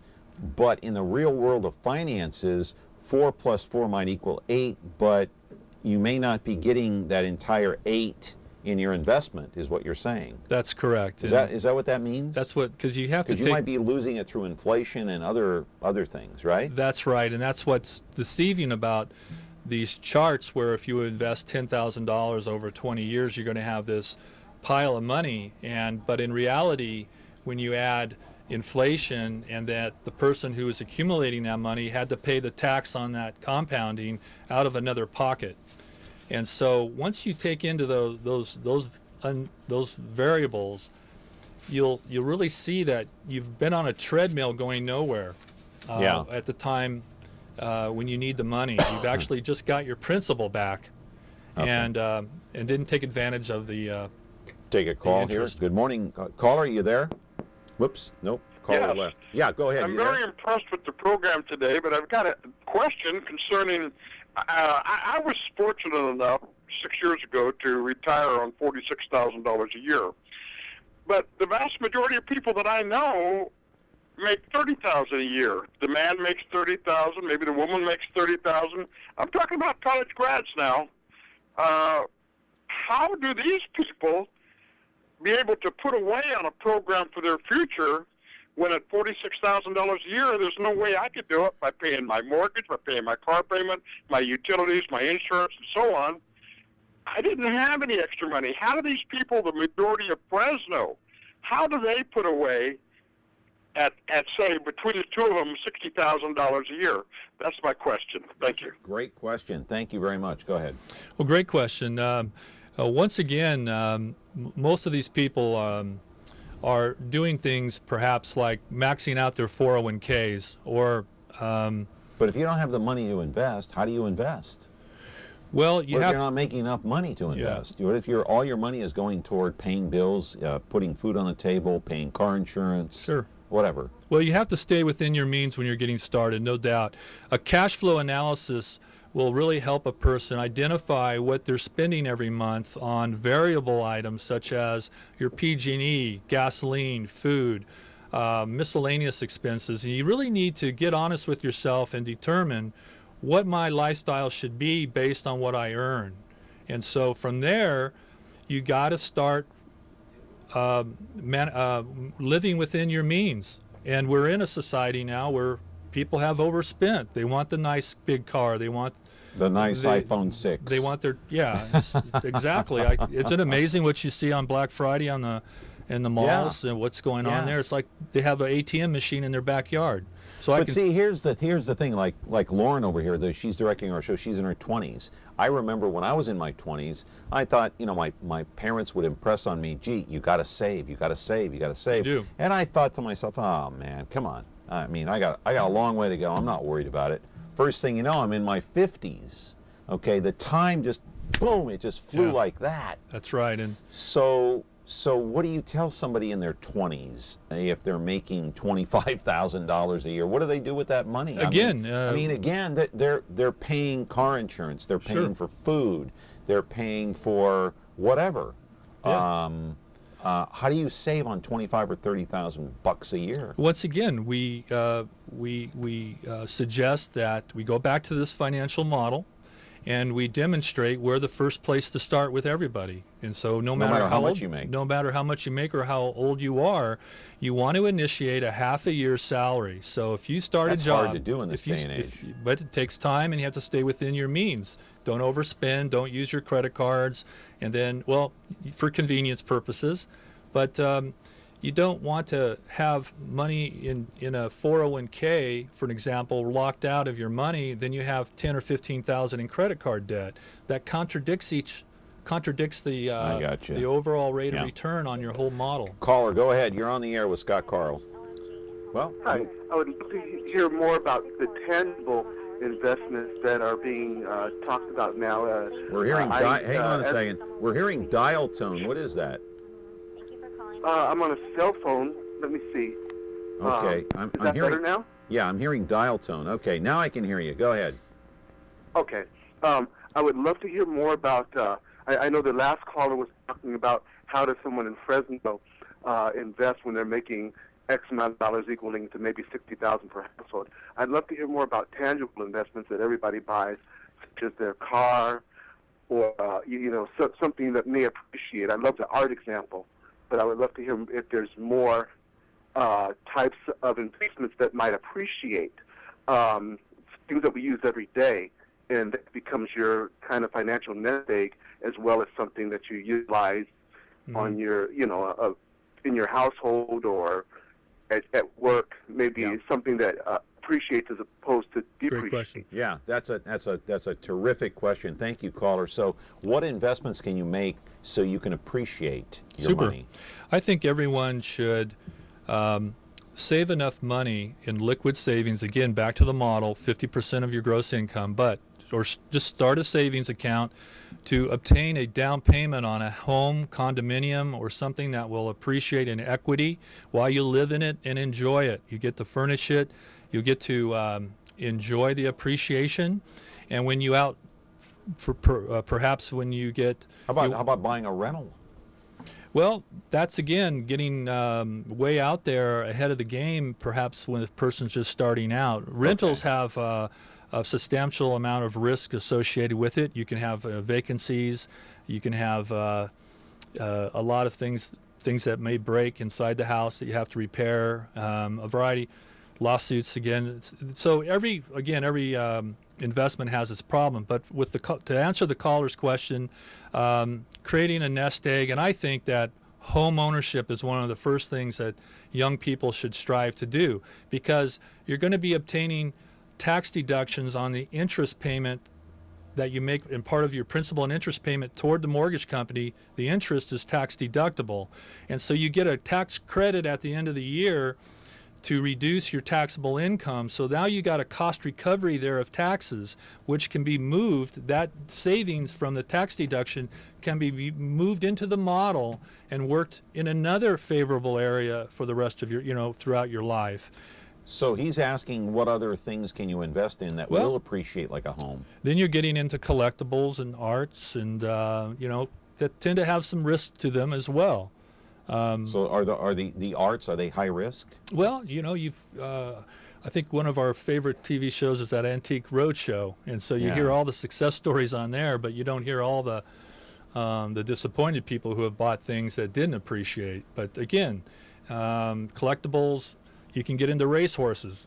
But in the real world of finances, 4 plus 4 might equal 8, but you may not be getting that entire 8 in your investment, is what you're saying. That's correct. Is that what that means? That's what, because you have to you might be losing it through inflation and other things, right? That's right, and that's what's deceiving about these charts, where if you invest $10,000 over 20 years, you're going to have this pile of money. But in reality, when you add inflation, and that the person who is accumulating that money had to pay the tax on that compounding out of another pocket. And so once you take into those variables, you'll really see that you've been on a treadmill going nowhere at the time when you need the money. You've actually just got your principal back, and didn't take advantage of the take a call here. Good morning, caller. Are you there? Whoops. Nope. Caller left. Yeah, go ahead. I'm very impressed with the program today, but I've got a question concerning. I was fortunate enough 6 years ago to retire on $46,000 a year, but the vast majority of people that I know make $30,000 a year. The man makes $30,000, maybe the woman makes $30,000. I'm talking about college grads now. How do these people be able to put away on a program for their future when at $46,000 a year, there's no way I could do it by paying my mortgage, by paying my car payment, my utilities, my insurance, and so on? I didn't have any extra money. How do these people, the majority of Fresno, how do they put away at say, between the two of them, $60,000 a year? That's my question. Thank you. Great question. Thank you very much. Go ahead. Well, great question. Once again, most of these people are doing things perhaps like maxing out their 401ks or... but if you don't have the money to invest, how do you invest? Well, if you're not making enough money to invest? What if all your money is going toward paying bills, putting food on the table, paying car insurance? Sure. Whatever. Well, you have to stay within your means when you're getting started, no doubt. A cash flow analysis will really help a person identify what they're spending every month on variable items such as your PG&E, gasoline, food, miscellaneous expenses. And you really need to get honest with yourself and determine what my lifestyle should be based on what I earn. And so from there, you got to start living within your means. And we're in a society now where people have overspent. They want the nice big car. They want the nice iPhone 6. They want their exactly. Isn't it amazing what you see on Black Friday in the malls and what's going on there? It's like they have an ATM machine in their backyard. So see, here's the thing. Like Lauren over here, she's directing our show. She's in her 20s. I remember when I was in my 20s, I thought, my parents would impress on me, gee, you got to save, you got to save, you got to save. You do. And I thought to myself, oh man, come on. I mean, I got a long way to go. I'm not worried about it. First thing you know, I'm in my 50s. Okay, the time just boom, it just flew like that. That's right. And so So what do you tell somebody in their 20s if they're making $25,000 a year? What do they do with that money? Again, they're paying car insurance, they're paying for food, they're paying for whatever. Yeah. How do you save on 25 or 30,000 bucks a year? Once again, we suggest that we go back to this financial model, and we demonstrate we're the first place to start with everybody. And so no matter how much old, you make, no matter how much you make or how old you are, you want to initiate a half a year's salary. So if you start That's a job, hard to do in this day and age. But it takes time, and you have to stay within your means. Don't overspend. Don't use your credit cards. And then, well, for convenience purposes, but you don't want to have money in a 401k, for an example, locked out of your money. Then you have 10 or 15,000 in credit card debt. That contradicts the overall rate of return on your whole model. Caller, go ahead. You're on the air with Scott Karl. Well, hi. I would love to hear more about the tangible investments that are being talked about now. We're hearing. Hang on a second. We're hearing dial tone. What is that? I'm on a cell phone. Let me see. Okay. Is that better now? Yeah, I'm hearing dial tone. Okay, now I can hear you. Go ahead. Okay. I would love to hear more about, I know the last caller was talking about how does someone in Fresno invest when they're making X amount of dollars equaling to maybe $60,000 per household. I'd love to hear more about tangible investments that everybody buys, such as their car or, something that may appreciate. I love the art example, but I would love to hear if there's more types of investments that might appreciate, things that we use every day, and that becomes your kind of financial nest egg, as well as something that you utilize on your, in your household or at work, maybe something that appreciates as opposed to depreciates. Great question. Yeah, that's a terrific question. Thank you, caller. So, what investments can you make so you can appreciate your money? I think everyone should save enough money in liquid savings. Again, back to the model, 50% of your gross income, or just start a savings account to obtain a down payment on a home, condominium, or something that will appreciate in equity while you live in it and enjoy it. You get to furnish it. You get to enjoy the appreciation. And when you perhaps when you get... How about buying a rental? Well, that's, again, getting way out there ahead of the game, perhaps when a person's just starting out. Rentals have a substantial amount of risk associated with it. You can have vacancies. You can have a lot of things that may break inside the house that you have to repair, a variety, lawsuits again. So every investment has its problem. But to answer the caller's question, creating a nest egg, and I think that home ownership is one of the first things that young people should strive to do, because you're going to be obtaining tax deductions on the interest payment that you make, and part of your principal and interest payment toward the mortgage company. The interest is tax deductible, and so you get a tax credit at the end of the year to reduce your taxable income. So now you got a cost recovery there of taxes, which can be moved. That savings from the tax deduction can be moved into the model and worked in another favorable area for the rest of your, throughout your life. So he's asking, what other things can you invest in that will appreciate like a home? Then you're getting into collectibles and arts, and that tend to have some risk to them as well. So are the arts, are they high risk? Well, I think one of our favorite TV shows is that Antique Roadshow, and so you hear all the success stories on there, but you don't hear all the disappointed people who have bought things that didn't appreciate. But again, collectibles. You can get into race horses.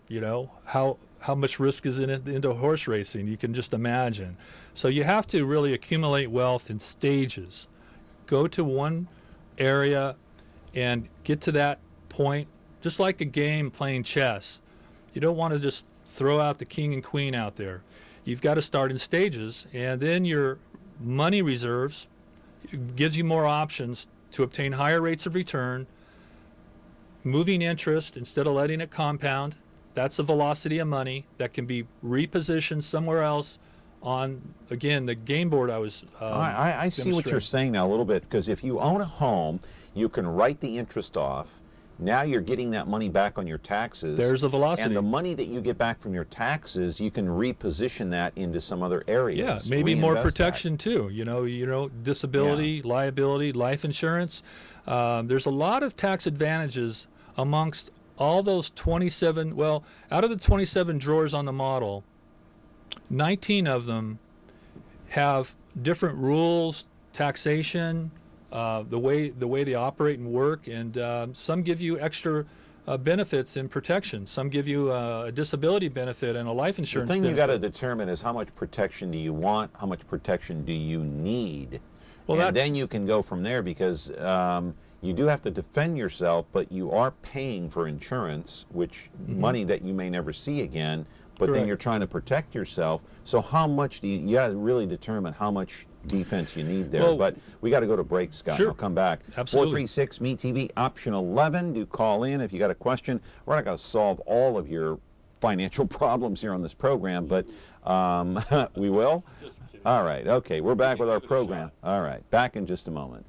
How much risk is into horse racing? You can just imagine. So you have to really accumulate wealth in stages. Go to one area and get to that point, just like a game playing chess. You don't want to just throw out the king and queen out there. You've got to start in stages, and then your money reserves gives you more options to obtain higher rates of return, moving interest instead of letting it compound. That's a velocity of money that can be repositioned somewhere else on, again, the game board I was I see what you're saying now a little bit, because if you own a home, You can write the interest off. Now you're getting that money back on your taxes. There's the velocity. And the money that you get back from your taxes, you can reposition that into some other areas. Yeah, maybe more protection too. You know, disability, liability, life insurance. There's a lot of tax advantages amongst all those 27. Well, out of the 27 drawers on the model, 19 of them have different rules, taxation, the way they operate and work, and some give you extra benefits and protection. Some give you a disability benefit and a life insurance benefit. The thing you got to determine is how much protection do you want, how much protection do you need, and then you can go from there, because you do have to defend yourself, but you are paying for insurance, which money that you may never see again, but then you're trying to protect yourself. So how much do you got to really determine how much defense you need there. But we got to go to break, Scott. Sure. I'll come back. Absolutely. 436-ME-TV, option 11. Do call in if you got a question. We're not going to solve all of your financial problems here on this program, but we will. All right. Okay. We're back with our program. All right. Back in just a moment.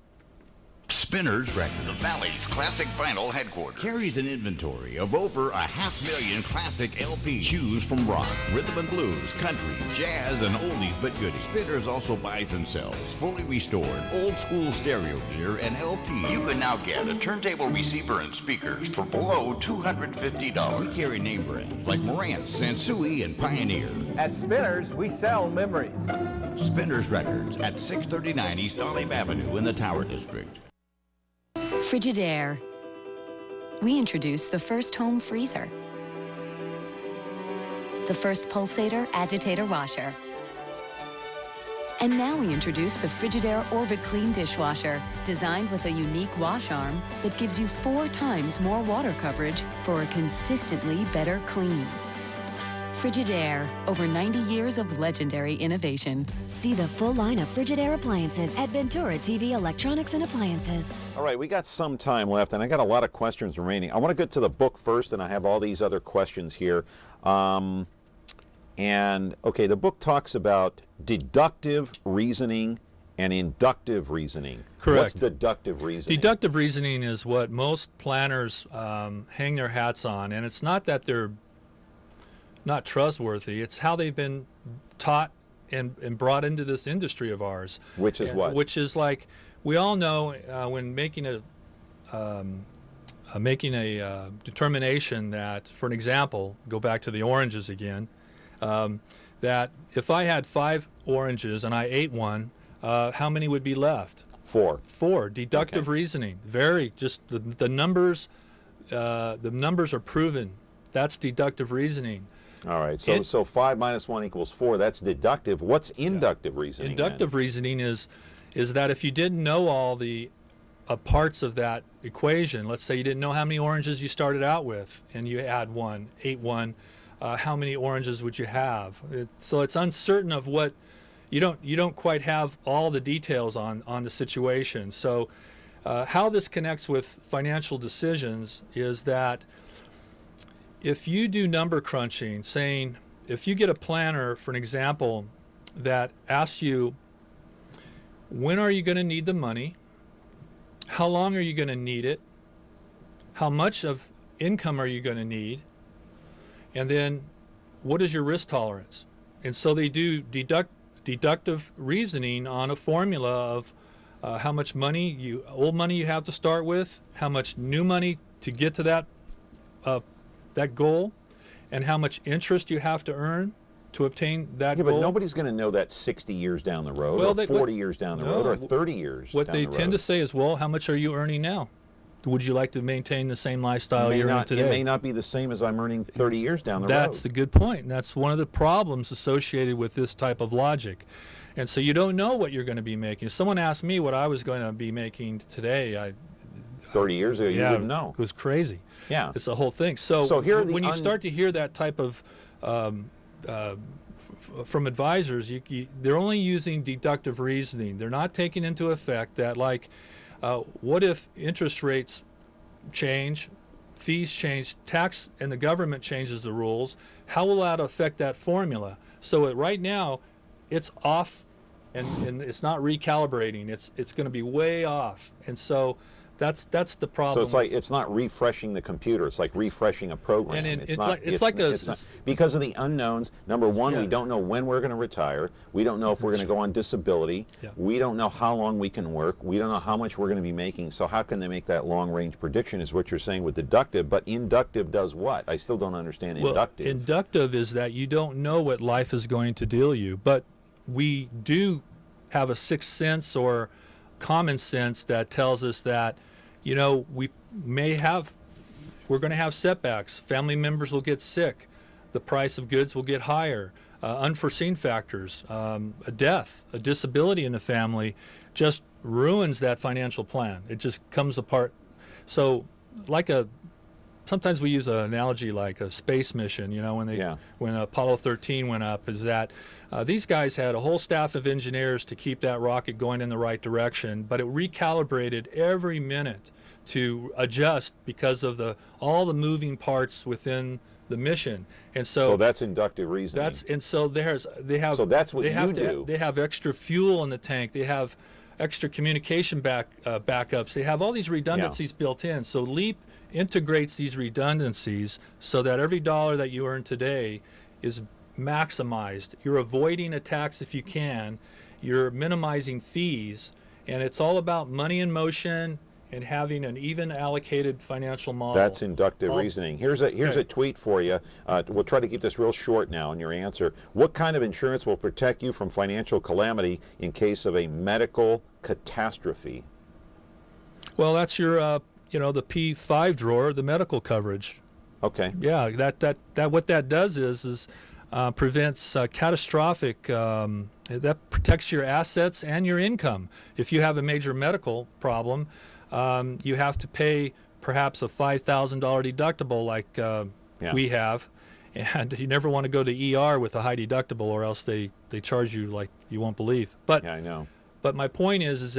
Spinners Records, the Valley's classic vinyl headquarters, carries an inventory of over 500,000 classic LPs. Choose from rock, rhythm and blues, country, jazz, and oldies but goodies. Spinners also buys and sells fully restored, old school stereo gear and LP. You can now get a turntable receiver and speakers for below $250. We carry name brands like Marantz, Sansui, and Pioneer. At Spinners, we sell memories. Spinners Records at 639 East Olive Avenue in the Tower District. Frigidaire. We introduced the first home freezer, the first pulsator agitator washer, and now we introduce the Frigidaire Orbit Clean dishwasher, designed with a unique wash arm that gives you 4 times more water coverage for a consistently better clean. Frigidaire, over 90 years of legendary innovation. See the full line of Frigidaire appliances at Ventura TV Electronics and Appliances. All right, we got some time left, and I got a lot of questions remaining. I want to get to the book first, and I have all these other questions here. Okay, the book talks about deductive reasoning and inductive reasoning. Correct. What's deductive reasoning? Deductive reasoning is what most planners hang their hats on, and it's not that they're not trustworthy. It's how they've been taught and brought into this industry of ours. Which is what? Which is like, we all know when making a determination that, for an example, go back to the oranges again, that if I had 5 oranges and I ate one, how many would be left? 4. 4. Deductive reasoning. Just the numbers. The numbers are proven. That's deductive reasoning. All right, so 5 minus 1 equals 4. That's deductive. What's inductive reasoning? Inductive reasoning is that if you didn't know all the parts of that equation, let's say you didn't know how many oranges you started out with, and you add 1, ate 1, how many oranges would you have? So it's uncertain of what you don't quite have all the details on the situation. So how this connects with financial decisions is that if you do number crunching, saying, if you get a planner, for an example, that asks you, when are you going to need the money? How long are you going to need it? How much of income are you going to need? And then, what is your risk tolerance? And so they do deductive reasoning on a formula of how much old money you have to start with, how much new money to get to that goal, and how much interest you have to earn to obtain that goal. Yeah, but nobody's going to know that 60 years down the road, or 40 years down the road, or 30 years What they tend to say is, well, how much are you earning now? Would you like to maintain the same lifestyle you're in today? It may not be the same as I'm earning 30 years down the road. That's the good point. And that's one of the problems associated with this type of logic. And so you don't know what you're going to be making. If someone asked me what I was going to be making today, 30 years ago, you wouldn't know. It was crazy. Yeah. It's the whole thing. So here when you start to hear that type of, from advisors, they're only using deductive reasoning. They're not taking into effect that, like, what if interest rates change, fees change, tax and the government changes the rules? How will that affect that formula? So right now, it's off, and it's not recalibrating. It's going to be way off. And so That's the problem. So it's like it's not refreshing the computer. It's like refreshing a program. And it's not because of the unknowns. Number one, we don't know when we're going to retire. We don't know if we're going to go on disability. We don't know how long we can work. We don't know how much we're going to be making. So how can they make that long-range prediction? Is what you're saying with deductive. But inductive does what? I still don't understand inductive. Inductive is that you don't know what life is going to deal you, but we do have a sixth sense or common sense that tells us that, you know, we're going to have setbacks. Family members will get sick. The price of goods will get higher. Unforeseen factors, a death, a disability in the family just ruins that financial plan. It just comes apart. So sometimes we use an analogy like a space mission, you know, when Apollo 13 went up, is that these guys had a whole staff of engineers to keep that rocket going in the right direction, but it recalibrated every minute to adjust because of all the moving parts within the mission. And so that's inductive reasoning. They have extra fuel in the tank. They have extra communication backups. They have all these redundancies built in. So LEAP integrates these redundancies so that every dollar that you earn today is maximized. You're avoiding a tax if you can. You're minimizing fees, and it's all about money in motion and having an even allocated financial model. That's inductive reasoning. Here's a tweet for you. We'll try to keep this real short now in your answer. What kind of insurance will protect you from financial calamity in case of a medical catastrophe? Well, that's your the P5 drawer, the medical coverage. Okay. Yeah, that what that does is prevents catastrophic. That protects your assets and your income. If you have a major medical problem, you have to pay perhaps a $5,000 deductible like we have, and you never want to go to ER with a high deductible, or else they charge you like you won't believe. But I know. But my point is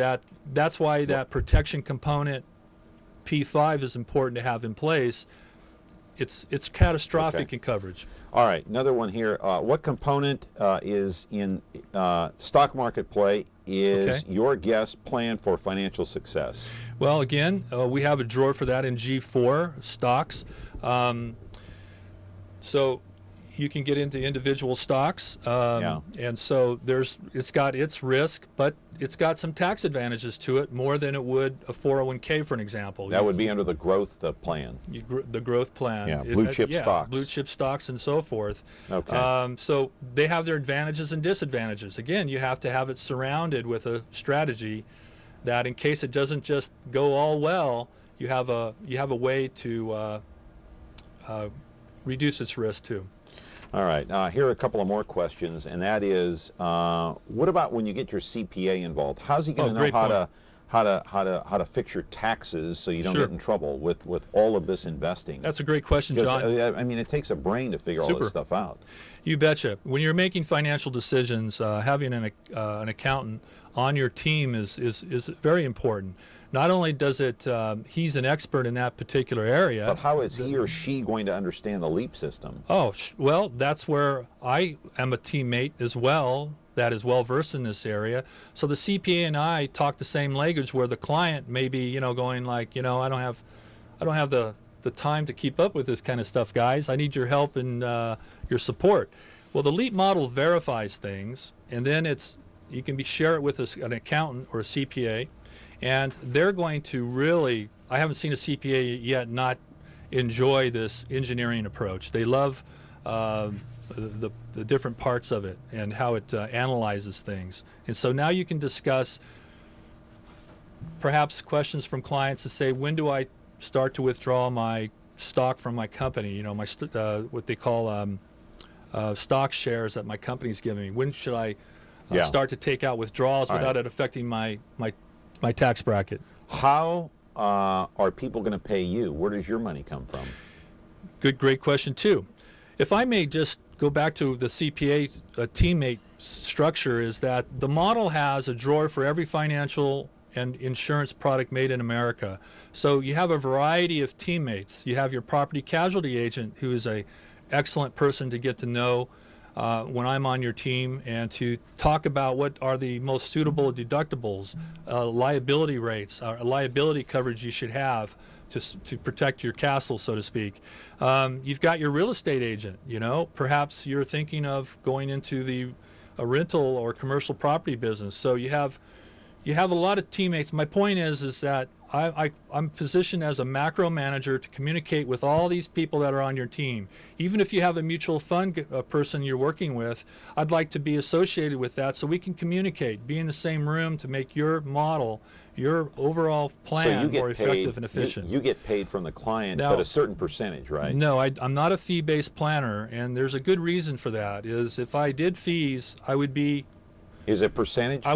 that's why that protection component P5 is important to have in place. It's catastrophic in coverage. All right, another one here. What component is in stock market play is your guest plan for financial success? Well, again, we have a drawer for that in G4 stocks. So you can get into individual stocks, and so it's got its risk, but it's got some tax advantages to it, more than it would a 401k, for an example. That would be under the growth plan. The growth plan. Yeah, blue chip stocks. Blue chip stocks and so forth. Okay. So they have their advantages and disadvantages. Again, you have to have it surrounded with a strategy that, in case it doesn't just go all well, you have a way to reduce its risk too. All right. Here are a couple of more questions, and that is, what about when you get your CPA involved? How's he going to know how to fix your taxes so you don't get in trouble with all of this investing? That's a great question, John. I mean, it takes a brain to figure all this stuff out. You betcha. When you're making financial decisions, having an accountant on your team is very important. Not only does it, he's an expert in that particular area. But how is he or she going to understand the LEAP system? Oh, well, that's where I am a teammate as well that is well versed in this area. So the CPA and I talk the same language, where the client may be, going like, I don't have the time to keep up with this kind of stuff, guys. I need your help and your support. Well, the LEAP model verifies things, and then you can share it with an accountant or a CPA. And they're going to really, I haven't seen a CPA yet not enjoy this engineering approach. They love the different parts of it and how it analyzes things. And so now you can discuss perhaps questions from clients to say, when do I start to withdraw my stock from my company? What they call stock shares that my company's giving me. When should I start to take out withdrawals without it affecting my tax bracket? How are people going to pay you? Where does your money come from? Great question too. If I may just go back to the CPA teammate structure, is that the model has a drawer for every financial and insurance product made in America. So you have a variety of teammates. You have your property casualty agent, who is a excellent person to get to know. when I'm on your team, and to talk about what are the most suitable deductibles, liability rates, liability coverage you should have to protect your castle, so to speak. You've got your real estate agent. You know, perhaps you're thinking of going into a rental or commercial property business. So you have a lot of teammates. My point is that I'm positioned as a macro manager to communicate with all these people that are on your team. Even if you have a mutual fund person you're working with, I'd like to be associated with that so we can communicate, be in the same room to make your model, your overall plan more effective and efficient. You get paid from the client, now, but a certain percentage, right? No, I'm not a fee-based planner, and there's a good reason for that. Is if I did fees, I would be... Is it percentage-based?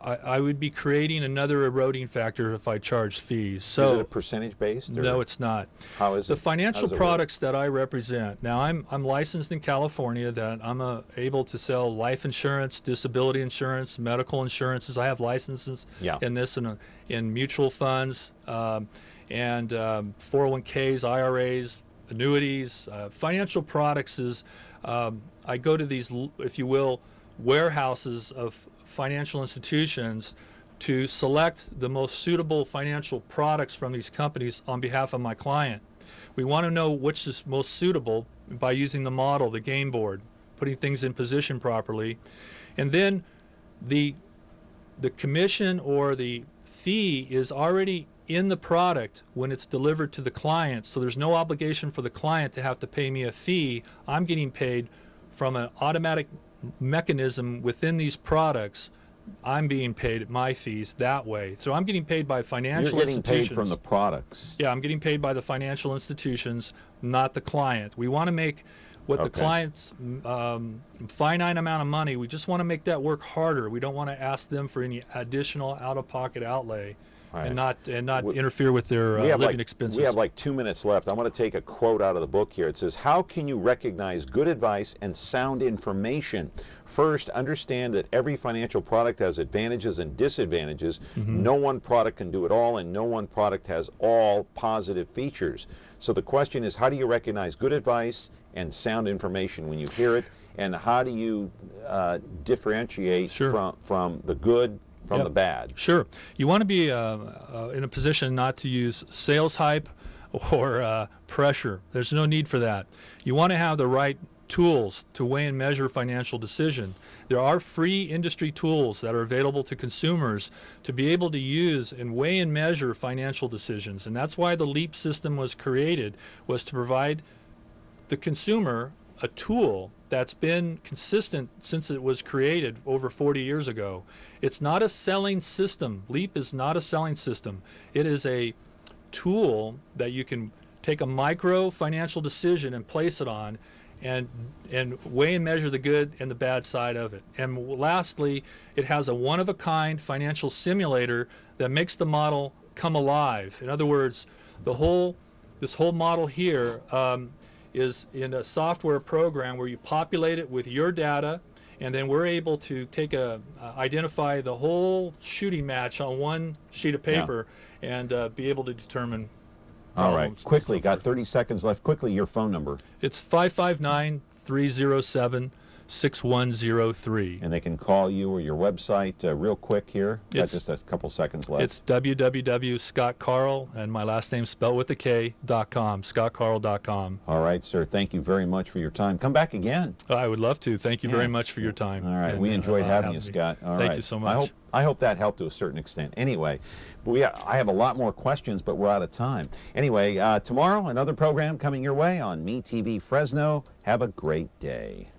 I would be creating another eroding factor if I charged fees. So is it a percentage-based? No, it's not. How is it? The financial products that I represent. Now, I'm licensed in California. That I'm able to sell life insurance, disability insurance, medical insurances. I have licenses in this and in mutual funds and 401ks, IRAs, annuities. Financial products is I go to these, if you will, warehouses of financial institutions to select the most suitable financial products from these companies on behalf of my client. We want to know which is most suitable by using the model, the game board, putting things in position properly. And then the commission or the fee is already in the product when it's delivered to the client, so there's no obligation for the client to have to pay me a fee. I'm getting paid from an automatic mechanism within these products. I'm being paid my fees that way. So I'm getting paid by financial institutions. You're getting paid from the products. Yeah, I'm getting paid by the financial institutions, not the client. We want to make what the client's finite amount of money, we just want to make that work harder. We don't want to ask them for any additional out-of-pocket outlay. Right. And not interfere with their living expenses. We have like 2 minutes left. I want to take a quote out of the book here. It says, "How can you recognize good advice and sound information? First, understand that every financial product has advantages and disadvantages. No one product can do it all, and no one product has all positive features. So the question is, how do you recognize good advice and sound information when you hear it, and how do you differentiate from the good from the bad?" Sure. You want to be in a position not to use sales hype or pressure. There's no need for that. You want to have the right tools to weigh and measure financial decision. There are free industry tools that are available to consumers to be able to use and weigh and measure financial decisions. And that's why the LEAP system was created, was to provide the consumer a tool that's been consistent since it was created over 40 years ago. It's not a selling system. LEAP is not a selling system. It is a tool that you can take a micro financial decision and place it on and weigh and measure the good and the bad side of it. And lastly, it has a one-of-a-kind financial simulator that makes the model come alive. In other words, this whole model here is in a software program where you populate it with your data, and then we're able to identify the whole shooting match on one sheet of paper and be able to determine all right, quickly, got 30 seconds left. Quickly, your phone number. It's 559-307-6103. And they can call you or your website real quick here. Got just a couple seconds left. It's www.scottkarl, and my last name spelled with a K.com, scottkarl.com. All right, sir. Thank you very much for your time. Come back again. I would love to. Thank you very much for your time. All right, we enjoyed having you, Scott. All right. Thank you so much. I hope that helped to a certain extent. Anyway, I have a lot more questions, but we're out of time. Anyway, tomorrow, another program coming your way on MeTV Fresno. Have a great day.